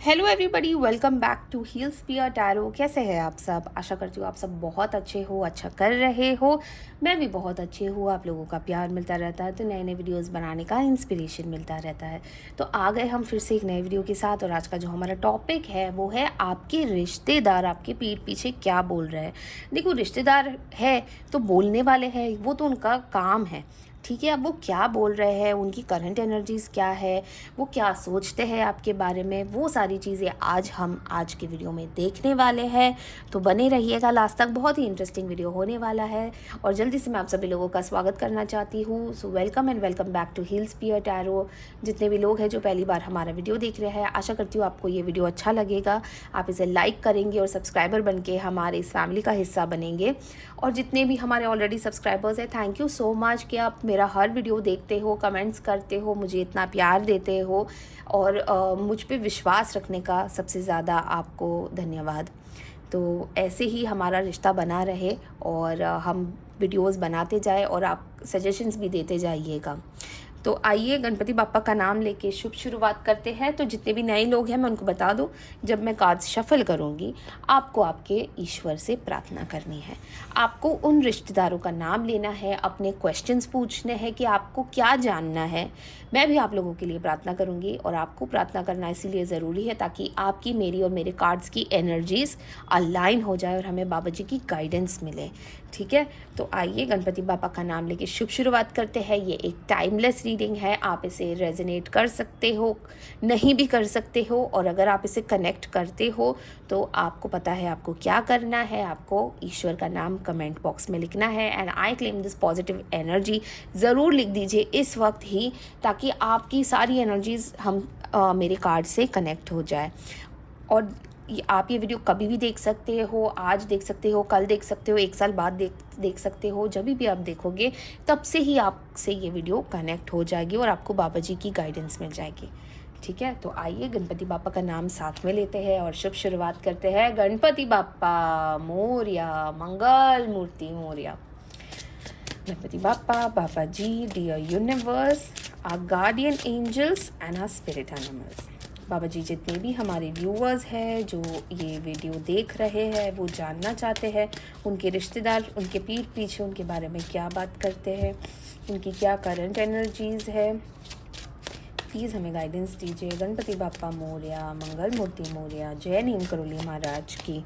Hello everybody, welcome back to Heals Pier Tarot. कैसे हैं आप सब? आशा करती हूँ आप सब बहुत अच्छे हो, अच्छा कर रहे हो। मैं भी बहुत अच्छी हूँ। आप लोगों का प्यार मिलता रहता है तो नए नए वीडियोस बनाने का इंस्पिरेशन मिलता रहता है। तो आ गए हम फिर से एक नए वीडियो के साथ। और आज का जो हमारा टॉपिक है वो है आपके रिश्तेदार आपके पीठ पीछे क्या बोल रहे हैं। देखो, रिश्तेदार है तो बोलने वाले हैं, वो तो उनका काम है, ठीक है। अब वो क्या बोल रहे हैं, उनकी करंट एनर्जीज़ क्या है, वो क्या सोचते हैं आपके बारे में, वो सारी चीज़ें आज हम आज के वीडियो में देखने वाले हैं। तो बने रहिएगा लास्ट तक, बहुत ही इंटरेस्टिंग वीडियो होने वाला है। और जल्दी से मैं आप सभी लोगों का स्वागत करना चाहती हूँ। So welcome and welcome back to Heals Pier Tarot. जितने भी लोग हैं जो पहली बार हमारा वीडियो देख रहे हैं, आशा करती हूँ आपको ये वीडियो अच्छा लगेगा। आप इसे लाइक करेंगे और सब्सक्राइबर बन के हमारे इस फैमिली का हिस्सा बनेंगे। और जितने भी हमारे ऑलरेडी सब्सक्राइबर्स हैं, थैंक यू सो मच कि आप मेरा हर वीडियो देखते हो, कमेंट्स करते हो, मुझे इतना प्यार देते हो और मुझ पे विश्वास रखने का सबसे ज़्यादा आपको धन्यवाद। तो ऐसे ही हमारा रिश्ता बना रहे और हम वीडियोस बनाते जाए और आप सजेशंस भी देते जाइएगा। तो आइए गणपति बाप्पा का नाम लेके शुभ शुरुआत करते हैं। तो जितने भी नए लोग हैं मैं उनको बता दूं, जब मैं कार्ड्स शफल करूंगी आपको आपके ईश्वर से प्रार्थना करनी है। आपको उन रिश्तेदारों का नाम लेना है, अपने क्वेश्चंस पूछने हैं कि आपको क्या जानना है। मैं भी आप लोगों के लिए प्रार्थना करूंगी और आपको प्रार्थना करना इसीलिए ज़रूरी है ताकि आपकी, मेरी और मेरे कार्ड्स की एनर्जीज़ अलाइन हो जाए और हमें बाबा जी की गाइडेंस मिले, ठीक है। तो आइए गणपति बाबा का नाम लेके शुभ शुरुआत करते हैं। ये एक टाइमलेस रीडिंग है, आप इसे रेजोनेट कर सकते हो, नहीं भी कर सकते हो। और अगर आप इसे कनेक्ट करते हो तो आपको पता है आपको क्या करना है। आपको ईश्वर का नाम कमेंट बॉक्स में लिखना है and I claim this positive energy ज़रूर लिख दीजिए इस वक्त ही, ताकि आपकी सारी एनर्जीज़ हम मेरे कार्ड से कनेक्ट हो जाए। और आप ये वीडियो कभी भी देख सकते हो, आज देख सकते हो, कल देख सकते हो, एक साल बाद देख सकते हो। जब भी आप देखोगे तब से ही आपसे ये वीडियो कनेक्ट हो जाएगी और आपको बाबा जी की गाइडेंस मिल जाएगी, ठीक है। तो आइए गणपति बापा का नाम साथ में लेते हैं और शुभ शुरुआत करते हैं। गणपति बापा मोरया, मंगल मूर्ति मोरया। गणपति बापा, बाबा जी, dear universe, our guardian angels and our spirit animals. बाबा जी, जितने भी हमारे व्यूअर्स हैं जो ये वीडियो देख रहे हैं, वो जानना चाहते हैं उनके रिश्तेदार उनके पीठ पीछे उनके बारे में क्या बात करते हैं, उनकी क्या करंट एनर्जीज़ है। प्लीज़ हमें गाइडेंस दीजिए। गणपति बापा मोरया, मंगल मूर्ति मोरया। जय नीम करोली महाराज की।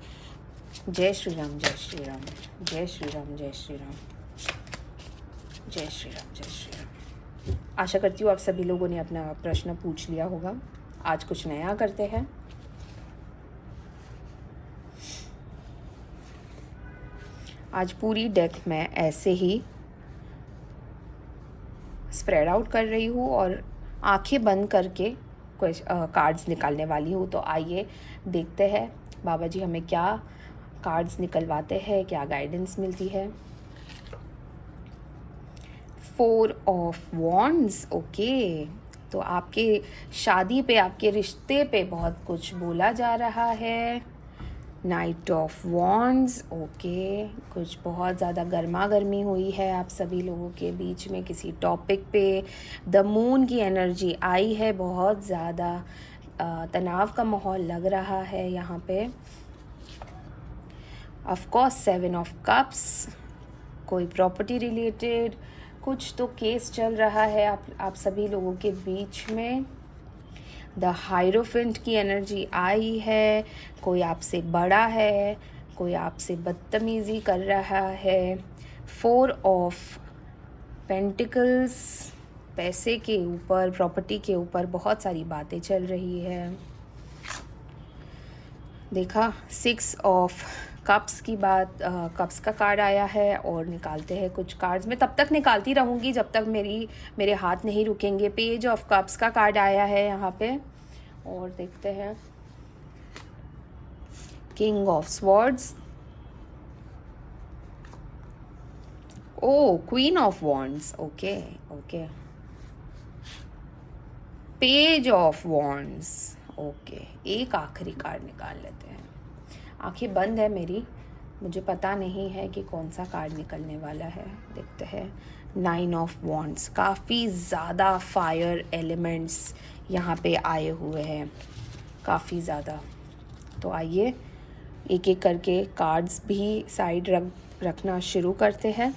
जय श्री राम, जय श्री राम, जय श्री राम, जय श्री राम, जय श्री राम, जय श्री राम। आशा करती हूँ आप सभी लोगों ने अपना प्रश्न पूछ लिया होगा। आज कुछ नया करते हैं। आज पूरी डेक मैं ऐसे ही स्प्रेड आउट कर रही हूँ और आंखें बंद करके कार्ड्स निकालने वाली हूँ। तो आइए देखते हैं बाबा जी हमें क्या कार्ड्स निकलवाते हैं, क्या गाइडेंस मिलती है। 4 ऑफ वॉन्ड्स, ओके। तो आपके शादी पे, आपके रिश्ते पे बहुत कुछ बोला जा रहा है। Night of wands, okay. कुछ बहुत ज़्यादा गर्मा गर्मी हुई है आप सभी लोगों के बीच में किसी टॉपिक पे। द मून की एनर्जी आई है, बहुत ज़्यादा तनाव का माहौल लग रहा है यहाँ पे। ऑफ कोर्स 7 ऑफ कप्स, कोई प्रॉपर्टी रिलेटेड कुछ तो केस चल रहा है आप सभी लोगों के बीच में। द हायरोफेंट की एनर्जी आई है, कोई आपसे बड़ा है, कोई आपसे बदतमीज़ी कर रहा है। 4 ऑफ पेंटिकल्स, पैसे के ऊपर, प्रॉपर्टी के ऊपर बहुत सारी बातें चल रही है। देखा 6 ऑफ कप्स की बात, कप्स का कार्ड आया है। और निकालते हैं कुछ कार्ड्स, मैं तब तक निकालती रहूँगी जब तक मेरे हाथ नहीं रुकेंगे। पेज ऑफ कप्स का कार्ड आया है यहाँ पे। और देखते हैं king of swords, oh queen of wands, okay okay. Page of wands, okay. एक आखिरी कार्ड निकाल लेते हैं। आंखें बंद है मेरी, मुझे पता नहीं है कि कौन सा कार्ड निकलने वाला है। देखते हैं। 9 ऑफ वॉन्ड्स, काफ़ी ज़्यादा फायर एलिमेंट्स यहाँ पे आए हुए हैं। काफ़ी ज़्यादा। तो आइए एक एक करके कार्ड्स भी साइड रखना शुरू करते हैं।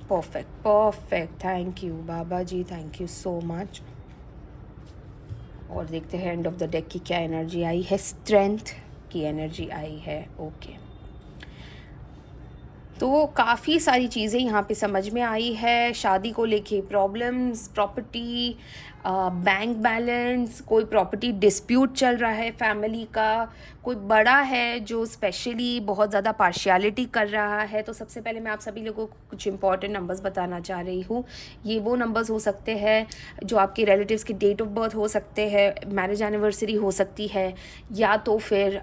परफेक्ट परफेक्ट, थैंक यू बाबा जी, थैंक यू सो मच। और देखते हैं एंड ऑफ द डेक की क्या एनर्जी आई है। स्ट्रेंथ की एनर्जी आई है। ओके, तो काफ़ी सारी चीज़ें यहाँ पे समझ में आई है। शादी को लेके प्रॉब्लम्स, प्रॉपर्टी, बैंक बैलेंस, कोई प्रॉपर्टी डिस्प्यूट चल रहा है फैमिली का, कोई बड़ा है जो स्पेशली बहुत ज़्यादा पार्शियलिटी कर रहा है। तो सबसे पहले मैं आप सभी लोगों को कुछ इंपॉर्टेंट नंबर्स बताना चाह रही हूँ। ये वो नंबर्स हो सकते हैं जो आपके रिलेटिव्स की डेट ऑफ बर्थ हो सकते हैं, मैरिज एनिवर्सरी हो सकती है, या तो फिर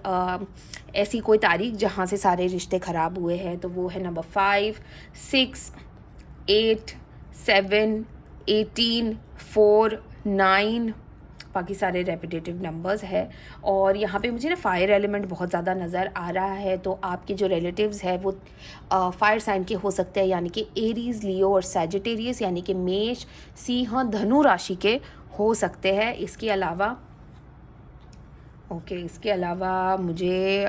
ऐसी कोई तारीख जहाँ से सारे रिश्ते ख़राब हुए हैं। तो वो है नंबर 5, 6, 8, 7, 18, 4, 9, बाकी सारे रेपिटेटिव नंबर्स है। और यहाँ पे मुझे ना फायर एलिमेंट बहुत ज़्यादा नज़र आ रहा है। तो आपके जो रिलेटिव्स है वो फायर साइन के हो सकते हैं, यानी कि एरीज, लियो और सैजिटेरियस, यानी कि मेष, सिंह, धनु राशि के हो सकते हैं। इसके अलावा इसके अलावा मुझे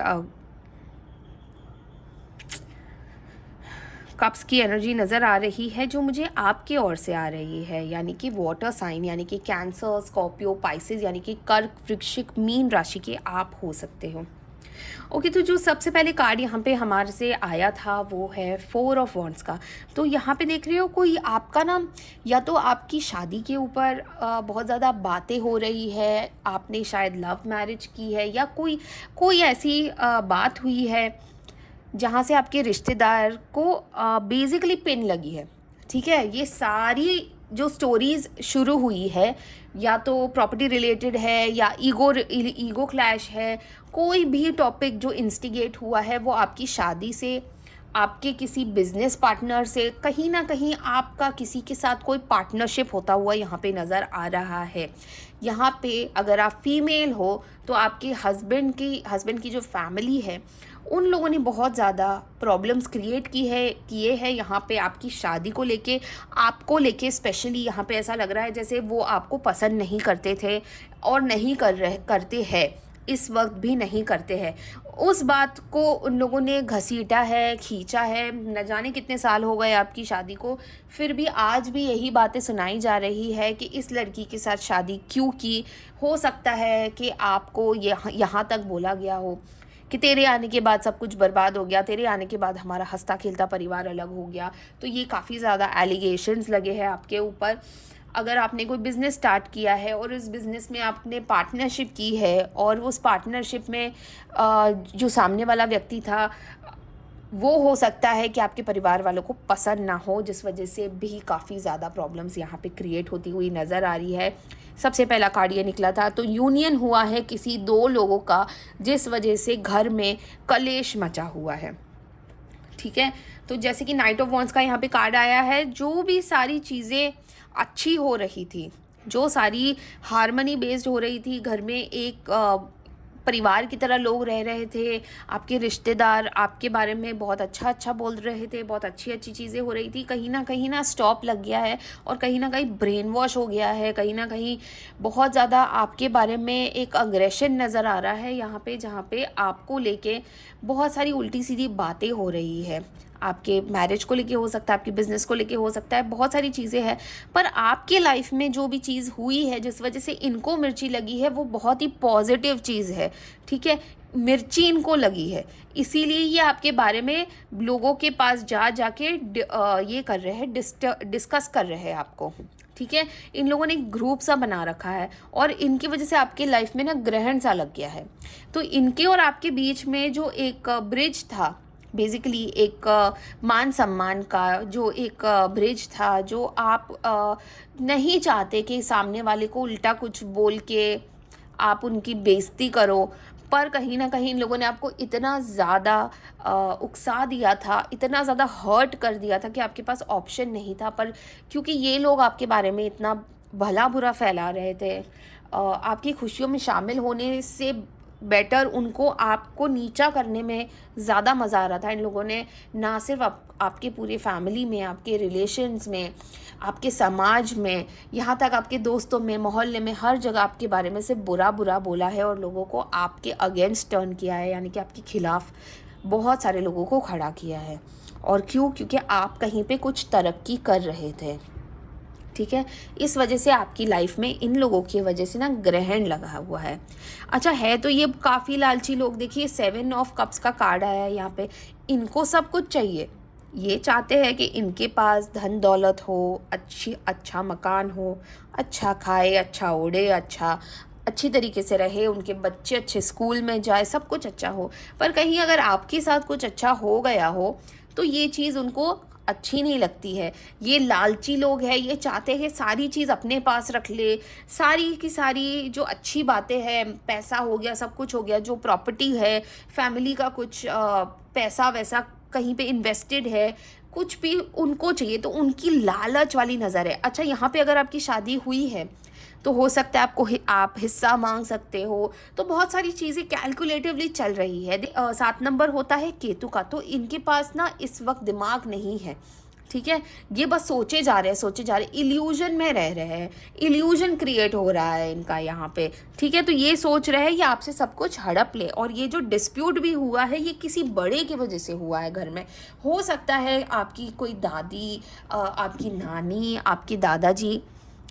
कप्स की एनर्जी नज़र आ रही है जो मुझे आपके ओर से आ रही है, यानी कि वाटर साइन, यानी कि कैंसर, स्कॉर्पियो, पाइसेस, यानी कि कर्क, वृश्चिक, मीन राशि के आप हो सकते हो। ओके, तो जो सबसे पहले कार्ड यहाँ पे हमारे से आया था वो है 4 ऑफ वॉन्ड्स का। तो यहाँ पे देख रहे हो कोई आपका ना, या तो आपकी शादी के ऊपर बहुत ज़्यादा बातें हो रही है, आपने शायद लव मैरिज की है, या कोई ऐसी बात हुई है जहाँ से आपके रिश्तेदार को बेसिकली पिन लगी है। ठीक है, ये सारी जो स्टोरीज़ शुरू हुई है या तो प्रॉपर्टी रिलेटेड है या ईगो क्लैश है। कोई भी टॉपिक जो इंस्टिगेट हुआ है वो आपकी शादी से, आपके किसी बिजनेस पार्टनर से, कहीं ना कहीं आपका किसी के साथ कोई पार्टनरशिप होता हुआ यहाँ पे नज़र आ रहा है। यहाँ पे अगर आप फीमेल हो तो आपके हस्बैंड की जो फैमिली है उन लोगों ने बहुत ज़्यादा प्रॉब्लम्स क्रिएट किए हैं यहाँ पे आपकी शादी को लेके, आपको लेके स्पेशली। यहाँ पे ऐसा लग रहा है जैसे वो आपको पसंद नहीं करते थे और नहीं करते हैं, इस वक्त भी नहीं करते हैं। उस बात को उन लोगों ने घसीटा है, खींचा है। न जाने कितने साल हो गए आपकी शादी को, फिर भी आज भी यही बातें सुनाई जा रही है कि इस लड़की के साथ शादी क्यों की। हो सकता है कि आपको यहाँ तक बोला गया हो कि तेरे आने के बाद सब कुछ बर्बाद हो गया, तेरे आने के बाद हमारा हंसता खेलता परिवार अलग हो गया। तो ये काफ़ी ज़्यादा एलिगेशंस लगे हैं आपके ऊपर। अगर आपने कोई बिज़नेस स्टार्ट किया है और इस बिज़नेस में आपने पार्टनरशिप की है और उस पार्टनरशिप में जो सामने वाला व्यक्ति था वो हो सकता है कि आपके परिवार वालों को पसंद ना हो, जिस वजह से भी काफ़ी ज़्यादा प्रॉब्लम्स यहाँ पे क्रिएट होती हुई नज़र आ रही है। सबसे पहला कार्ड ये निकला था, तो यूनियन हुआ है किसी 2 लोगों का, जिस वजह से घर में कलेश मचा हुआ है। ठीक है, तो जैसे कि नाइट ऑफ वॉन्ड्स का यहाँ पे कार्ड आया है, जो भी सारी चीज़ें अच्छी हो रही थी, जो सारी हार्मनी बेस्ड हो रही थी घर में, एक परिवार की तरह लोग रह रहे थे, आपके रिश्तेदार आपके बारे में बहुत अच्छा बोल रहे थे, बहुत अच्छी चीज़ें हो रही थी, कहीं ना स्टॉप लग गया है और कहीं ना कहीं ब्रेन वॉश हो गया है। कहीं ना कहीं बहुत ज़्यादा आपके बारे में एक अग्रेशन नज़र आ रहा है यहाँ पे, जहाँ पे आपको लेके बहुत सारी उल्टी सीधी बातें हो रही है। आपके मैरिज को लेके हो सकता है, आपके बिजनेस को लेके हो सकता है, बहुत सारी चीज़ें हैं। पर आपके लाइफ में जो भी चीज़ हुई है जिस वजह से इनको मिर्ची लगी है वो बहुत ही पॉजिटिव चीज़ है। ठीक है, मिर्ची इनको लगी है, इसीलिए ये आपके बारे में लोगों के पास जाके ये कर रहे हैं, डिस्कस कर रहे हैं आपको। ठीक है, इन लोगों ने एक ग्रुप सा बना रखा है और इनकी वजह से आपके लाइफ में ना ग्रहण सा लग गया है। तो इनके और आपके बीच में जो एक ब्रिज था, बेसिकली एक मान सम्मान का जो एक ब्रिज था, जो आप नहीं चाहते कि सामने वाले को उल्टा कुछ बोल के आप उनकी बेइज्जती करो, पर कहीं ना कहीं इन लोगों ने आपको इतना ज़्यादा उकसा दिया था, इतना ज़्यादा हर्ट कर दिया था कि आपके पास ऑप्शन नहीं था। पर क्योंकि ये लोग आपके बारे में इतना भला बुरा फैला रहे थे, आपकी खुशियों में शामिल होने से बेटर उनको आपको नीचा करने में ज़्यादा मज़ा आ रहा था। इन लोगों ने ना सिर्फ आपके पूरे फैमिली में, आपके रिलेशंस में, आपके समाज में, यहाँ तक आपके दोस्तों में, मोहल्ले में, हर जगह आपके बारे में सिर्फ बुरा बुरा बोला है और लोगों को आपके अगेंस्ट टर्न किया है, यानी कि आपके खिलाफ बहुत सारे लोगों को खड़ा किया है। और क्यों? क्योंकि आप कहीं पे कुछ तरक्की कर रहे थे, ठीक है। इस वजह से आपकी लाइफ में इन लोगों की वजह से ना ग्रहण लगा हुआ है। अच्छा है तो ये काफ़ी लालची लोग। देखिए 7 ऑफ कप्स का कार्ड आया है यहाँ पे। इनको सब कुछ चाहिए, ये चाहते हैं कि इनके पास धन दौलत हो, अच्छा मकान हो, अच्छा खाए, अच्छा ओढ़े, अच्छी तरीके से रहे, उनके बच्चे अच्छे स्कूल में जाए, सब कुछ अच्छा हो। पर कहीं अगर आपके साथ कुछ अच्छा हो गया हो तो ये चीज़ उनको अच्छी नहीं लगती है। ये लालची लोग हैं, ये चाहते हैं सारी चीज़ अपने पास रख ले, सारी की सारी जो अच्छी बातें हैं, पैसा हो गया, सब कुछ हो गया, जो प्रॉपर्टी है, फैमिली का कुछ पैसा वैसा कहीं पे इन्वेस्टेड है, कुछ भी उनको चाहिए, तो उनकी लालच वाली नज़र है। अच्छा यहाँ पे अगर आपकी शादी हुई है तो हो सकता है आप हिस्सा मांग सकते हो, तो बहुत सारी चीज़ें कैलकुलेटिवली चल रही है। 7 नंबर होता है केतु का, तो इनके पास ना इस वक्त दिमाग नहीं है, ठीक है। ये बस सोचे जा रहे हैं, इल्यूजन में रह रहे हैं, इल्यूजन क्रिएट हो रहा है इनका यहाँ पे, ठीक है। तो ये सोच रहे हैं ये आपसे सब कुछ हड़प ले। और ये जो डिस्प्यूट भी हुआ है ये किसी बड़े की वजह से हुआ है घर में। हो सकता है आपकी कोई दादी, आपकी नानी, आपके दादाजी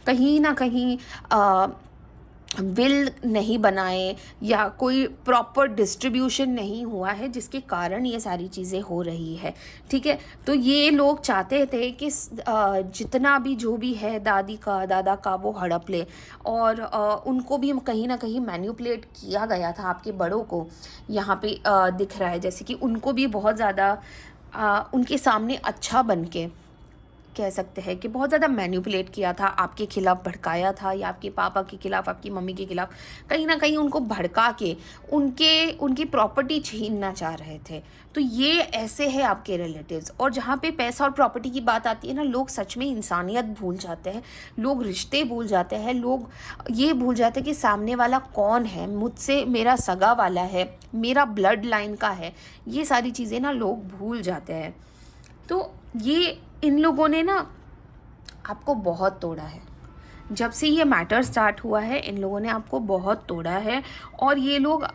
कहीं ना कहीं बिल नहीं बनाए या कोई प्रॉपर डिस्ट्रीब्यूशन नहीं हुआ है, जिसके कारण ये सारी चीज़ें हो रही है, ठीक है। तो ये लोग चाहते थे कि जितना भी जो भी है दादी का दादा का वो हड़प ले, और उनको भी कहीं ना कहीं मैनिपुलेट किया गया था आपके बड़ों को। यहाँ पे दिख रहा है जैसे कि उनको भी बहुत ज़्यादा उनके सामने अच्छा बन के कह सकते हैं कि बहुत ज़्यादा मैनिपुलेट किया था, आपके खिलाफ भड़काया था, या आपके पापा के खिलाफ, आपकी मम्मी के खिलाफ कहीं ना कहीं उनको भड़का के उनकी प्रॉपर्टी छीनना चाह रहे थे। तो ये ऐसे है आपके रिलेटिव्स। और जहाँ पे पैसा और प्रॉपर्टी की बात आती है ना, लोग सच में इंसानियत भूल जाते हैं, लोग रिश्ते भूल जाते हैं, लोग ये भूल जाते हैं कि सामने वाला कौन है, मुझसे मेरा सगा वाला है, मेरा ब्लड लाइन का है, ये सारी चीज़ें ना लोग भूल जाते हैं। तो ये इन लोगों ने ना आपको बहुत तोड़ा है। जब से ये मैटर स्टार्ट हुआ है इन लोगों ने आपको बहुत तोड़ा है। और ये लोग,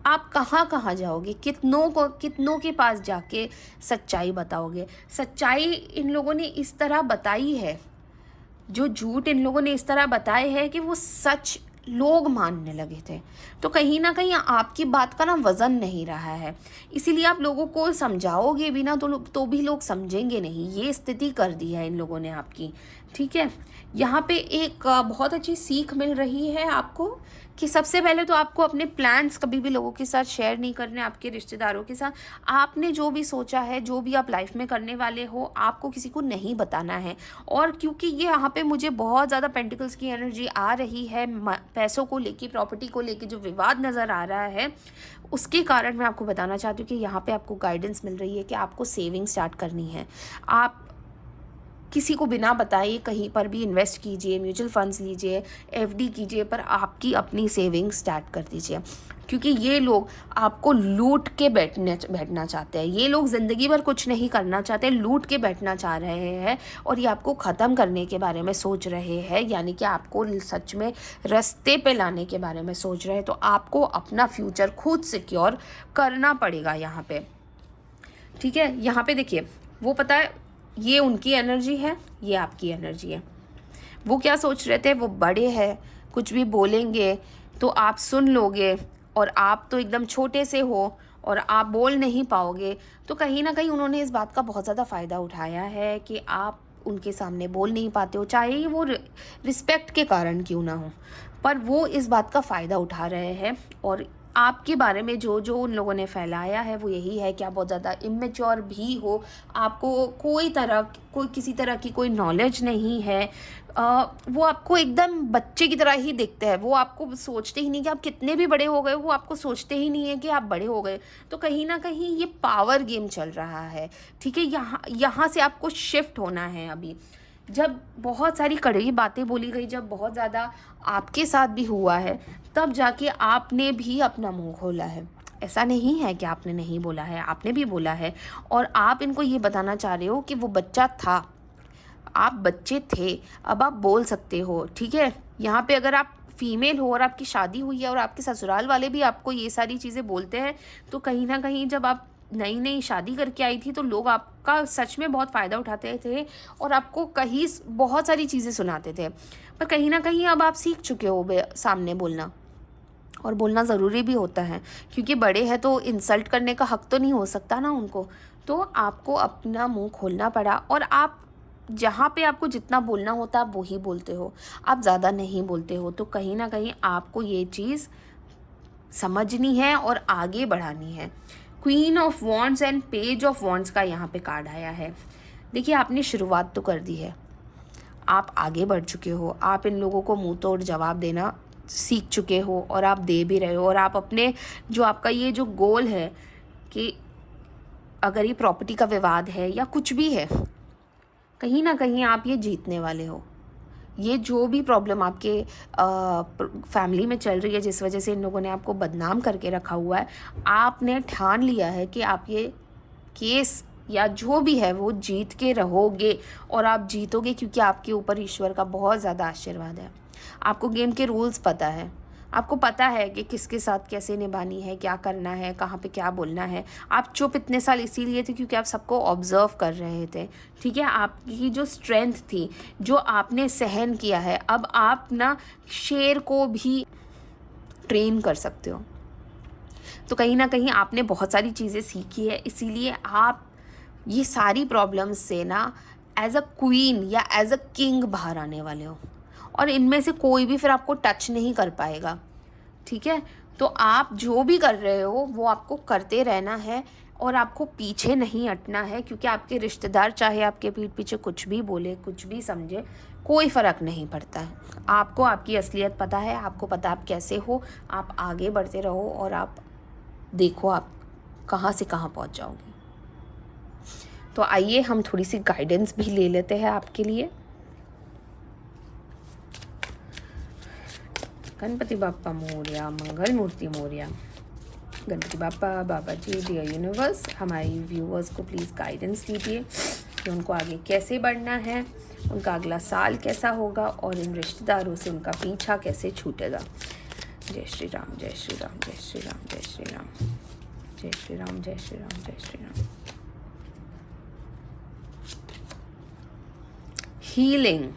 आप कहाँ कहाँ जाओगे, कितनों के पास जाके सच्चाई बताओगे। सच्चाई इन लोगों ने इस तरह बताई है, जो झूठ इन लोगों ने इस तरह बताए हैं कि वो सच लोग मानने लगे थे। तो कहीं ना कहीं आपकी बात का ना वज़न नहीं रहा है, इसीलिए आप लोगों को समझाओगे भी ना तो भी लोग समझेंगे नहीं। ये स्थिति कर दी है इन लोगों ने आपकी, ठीक है। यहाँ पे एक बहुत अच्छी सीख मिल रही है आपको कि सबसे पहले तो आपको अपने प्लान्स कभी भी लोगों के साथ शेयर नहीं करने, आपके रिश्तेदारों के साथ। आपने जो भी सोचा है, जो भी आप लाइफ में करने वाले हो, आपको किसी को नहीं बताना है। और क्योंकि ये यहाँ पे मुझे बहुत ज़्यादा पेंटिकल्स की एनर्जी आ रही है, पैसों को लेके, प्रॉपर्टी को लेके जो विवाद नज़र आ रहा है, उसके कारण मैं आपको बताना चाहती हूँ कि यहाँ पे आपको गाइडेंस मिल रही है कि आपको सेविंग स्टार्ट करनी है। आप किसी को बिना बताए कहीं पर भी इन्वेस्ट कीजिए, म्यूचुअल फंड्स लीजिए, एफडी कीजिए, पर आपकी अपनी सेविंग स्टार्ट कर दीजिए। क्योंकि ये लोग आपको लूट के बैठना चाहते हैं। ये लोग ज़िंदगी भर कुछ नहीं करना चाहते, लूट के बैठना चाह रहे हैं, और ये आपको ख़त्म करने के बारे में सोच रहे हैं, यानी कि आपको सच में रास्ते पे लाने के बारे में सोच रहे हैं। तो आपको अपना फ्यूचर खुद सिक्योर करना पड़ेगा यहाँ पे, ठीक है। यहाँ पे देखिए, वो पता है ये उनकी एनर्जी है, ये आपकी एनर्जी है। वो क्या सोच रहे थे, वो बड़े हैं, कुछ भी बोलेंगे तो आप सुन लोगे, और आप तो एकदम छोटे से हो और आप बोल नहीं पाओगे। तो कहीं ना कहीं उन्होंने इस बात का बहुत ज़्यादा फ़ायदा उठाया है कि आप उनके सामने बोल नहीं पाते हो, चाहे वो रिस्पेक्ट के कारण क्यों ना हो, पर वो इस बात का फ़ायदा उठा रहे हैं। और आपके बारे में जो जो उन लोगों ने फैलाया है वो यही है कि आप बहुत ज़्यादा इमेच्योर भी हो, आपको कोई किसी तरह की कोई नॉलेज नहीं है। वो आपको एकदम बच्चे की तरह ही देखते हैं, वो आपको सोचते ही नहीं कि आप कितने भी बड़े हो गए, वो आपको सोचते ही नहीं है कि आप बड़े हो गए। तो कहीं ना कहीं ये पावर गेम चल रहा है, ठीक है। यहाँ से आपको शिफ्ट होना है अभी। जब बहुत सारी कड़वी बातें बोली गई, जब बहुत ज़्यादा आपके साथ भी हुआ है, तब जाके आपने भी अपना मुँह खोला है। ऐसा नहीं है कि आपने नहीं बोला है, आपने भी बोला है और आप इनको ये बताना चाह रहे हो कि वो बच्चा था, आप बच्चे थे, अब आप बोल सकते हो, ठीक है? यहाँ पे अगर आप फीमेल हो और आपकी शादी हुई है और आपके ससुराल वाले भी आपको ये सारी चीज़ें बोलते हैं, तो कहीं न कहीं जब आप नई-नई शादी करके आई थी, तो लोग आपका सच में बहुत फ़ायदा उठाते थे और आपको कहीं बहुत सारी चीज़ें सुनाते थे। पर कहीं न कहीं अब आप सीख चुके हो सामने बोलना, और बोलना ज़रूरी भी होता है, क्योंकि बड़े हैं तो इंसल्ट करने का हक तो नहीं हो सकता ना उनको। तो आपको अपना मुँह खोलना पड़ा और आप जहाँ पे आपको जितना बोलना होता है आप वही बोलते हो, आप ज़्यादा नहीं बोलते हो। तो कहीं न कहीं आपको ये चीज़ समझनी है और आगे बढ़ानी है। Queen of wands and page of wands का यहाँ पे कार्ड आया है। देखिए, आपने शुरुआत तो कर दी है, आप आगे बढ़ चुके हो, आप इन लोगों को मुँह तोड़ जवाब देना सीख चुके हो और आप दे भी रहे हो। और आप अपने जो आपका ये जो गोल है कि अगर ये प्रॉपर्टी का विवाद है या कुछ भी है, कहीं ना कहीं आप ये जीतने वाले हो। ये जो भी प्रॉब्लम आपके फैमिली में चल रही है, जिस वजह से इन लोगों ने आपको बदनाम करके रखा हुआ है, आपने ठान लिया है कि आप ये केस या जो भी है वो जीत के रहोगे। और आप जीतोगे क्योंकि आपके ऊपर ईश्वर का बहुत ज़्यादा आशीर्वाद है। आपको गेम के रूल्स पता है, आपको पता है कि किसके साथ कैसे निभानी है, क्या करना है, कहाँ पे क्या बोलना है। आप चुप इतने साल इसीलिए थे क्योंकि आप सबको ऑब्जर्व कर रहे थे, ठीक है? आपकी जो स्ट्रेंथ थी, जो आपने सहन किया है, अब आप ना शेर को भी ट्रेन कर सकते हो। तो कहीं ना कहीं आपने बहुत सारी चीज़ें सीखी है, इसीलिए आप ये सारी प्रॉब्लम्स से ना एज अ क्वीन या एज अ किंग बाहर आने वाले हो। और इनमें से कोई भी फिर आपको टच नहीं कर पाएगा, ठीक है? तो आप जो भी कर रहे हो वो आपको करते रहना है और आपको पीछे नहीं हटना है, क्योंकि आपके रिश्तेदार चाहे आपके पीठ पीछे कुछ भी बोले, कुछ भी समझे, कोई फ़र्क नहीं पड़ता है। आपको आपकी असलियत पता है, आपको पता आप कैसे हो। आप आगे बढ़ते रहो और आप देखो आप कहाँ से कहाँ पहुँच जाओगे। तो आइए हम थोड़ी सी गाइडेंस भी ले लेते हैं आपके लिए। गणपति बाप्पा मोरया, मंगल मूर्ति मोरया। गणपति बाप्पा, बाबा जी, डियर यूनिवर्स, हमारे व्यूअर्स को प्लीज़ गाइडेंस दीजिए कि उनको आगे कैसे बढ़ना है, उनका अगला साल कैसा होगा और इन रिश्तेदारों से उनका पीछा कैसे छूटेगा। जय श्री राम, जय श्री राम, जय श्री राम, जय श्री राम, जय श्री राम, जय श्री राम, जय श्री राम। हीलिंग।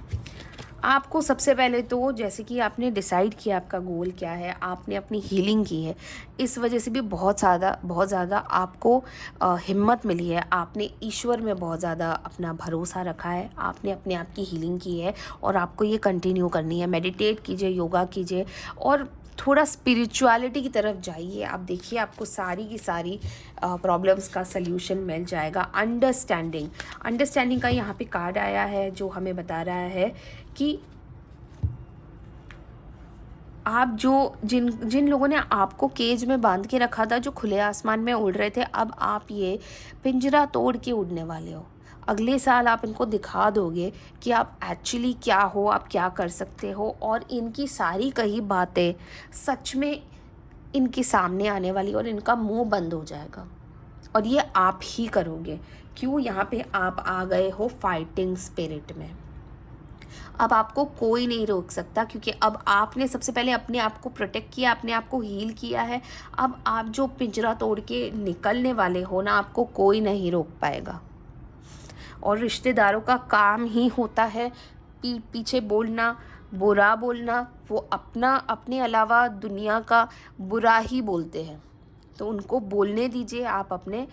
आपको सबसे पहले तो जैसे कि आपने डिसाइड किया आपका गोल क्या है, आपने अपनी हीलिंग की है, इस वजह से भी बहुत ज़्यादा आपको हिम्मत मिली है। आपने ईश्वर में बहुत ज़्यादा अपना भरोसा रखा है, आपने अपने आप की हीलिंग की है और आपको ये कंटिन्यू करनी है। मेडिटेट कीजिए, योगा कीजिए और थोड़ा स्पिरिचुअलिटी की तरफ जाइए। आप देखिए आपको सारी की सारी प्रॉब्लम्स का सल्यूशन मिल जाएगा। अंडरस्टैंडिंग का यहाँ पे कार्ड आया है जो हमें बता रहा है कि आप जिन जिन लोगों ने आपको केज में बांध के रखा था, जो खुले आसमान में उड़ रहे थे, अब आप ये पिंजरा तोड़ के उड़ने वाले हो। अगले साल आप इनको दिखा दोगे कि आप एक्चुअली क्या हो, आप क्या कर सकते हो। और इनकी सारी कही बातें सच में इनके सामने आने वाली और इनका मुंह बंद हो जाएगा। और ये आप ही करोगे। क्यों? यहाँ पे आप आ गए हो फाइटिंग स्पिरिट में। अब आपको कोई नहीं रोक सकता, क्योंकि अब आपने सबसे पहले अपने आप को प्रोटेक्ट किया, अपने आप को हील किया है। अब आप जो पिंजरा तोड़ के निकलने वाले हो ना, आपको कोई नहीं रोक पाएगा। और रिश्तेदारों का काम ही होता है पीठ पीछे बोलना, बुरा बोलना। वो अपने अलावा दुनिया का बुरा ही बोलते हैं, तो उनको बोलने दीजिए। आप अपने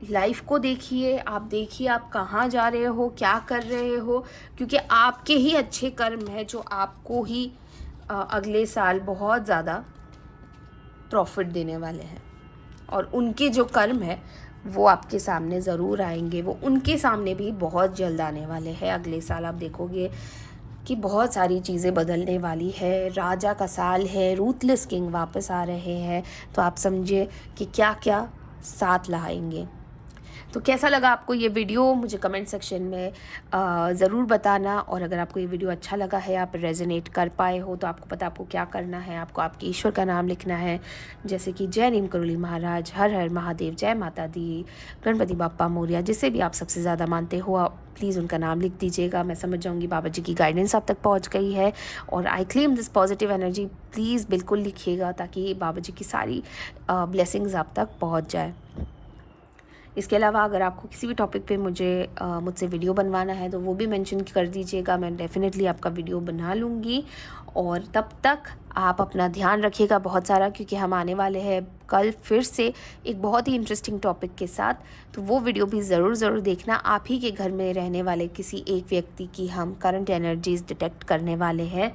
लाइफ को देखिए, आप देखिए आप कहाँ जा रहे हो, क्या कर रहे हो, क्योंकि आपके ही अच्छे कर्म है जो आपको ही अगले साल बहुत ज़्यादा प्रॉफिट देने वाले हैं। और उनके जो कर्म है वो आपके सामने ज़रूर आएंगे, वो उनके सामने भी बहुत जल्द आने वाले हैं। अगले साल आप देखोगे कि बहुत सारी चीज़ें बदलने वाली है। राजा का साल है, रूथलेस किंग वापस आ रहे हैं, तो आप समझिए कि क्या क्या साथ लाएंगे। तो कैसा लगा आपको ये वीडियो मुझे कमेंट सेक्शन में ज़रूर बताना। और अगर आपको ये वीडियो अच्छा लगा है, आप रेजोनेट कर पाए हो, तो आपको पता आपको क्या करना है। आपको आपके ईश्वर का नाम लिखना है, जैसे कि जय नीम करोली महाराज, हर हर महादेव, जय माता दी, गणपति बाप्पा मोरया, जिसे भी आप सबसे ज़्यादा मानते हो आप प्लीज़ उनका नाम लिख दीजिएगा। मैं समझ जाऊंगी बाबा जी की गाइडेंस आप तक पहुंच गई है। और I claim this positive energy, please बिल्कुल लिखिएगा ताकि बाबा जी की सारी ब्लेसिंग्स आप तक पहुंच जाए। इसके अलावा अगर आपको किसी भी टॉपिक पे मुझसे वीडियो बनवाना है तो वो भी मेंशन कर दीजिएगा, मैं डेफ़िनेटली आपका वीडियो बना लूँगी। और तब तक आप अपना ध्यान रखिएगा बहुत सारा, क्योंकि हम आने वाले हैं कल फिर से एक बहुत ही इंटरेस्टिंग टॉपिक के साथ। तो वो वीडियो भी ज़रूर देखना। आप ही के घर में रहने वाले किसी एक व्यक्ति की हम करंट एनर्जीज डिटेक्ट करने वाले हैं,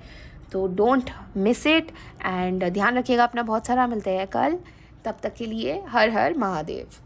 तो डोंट मिस इट। एंड ध्यान रखिएगा अपना बहुत सारा। मिलते हैं कल, तब तक के लिए हर हर महादेव।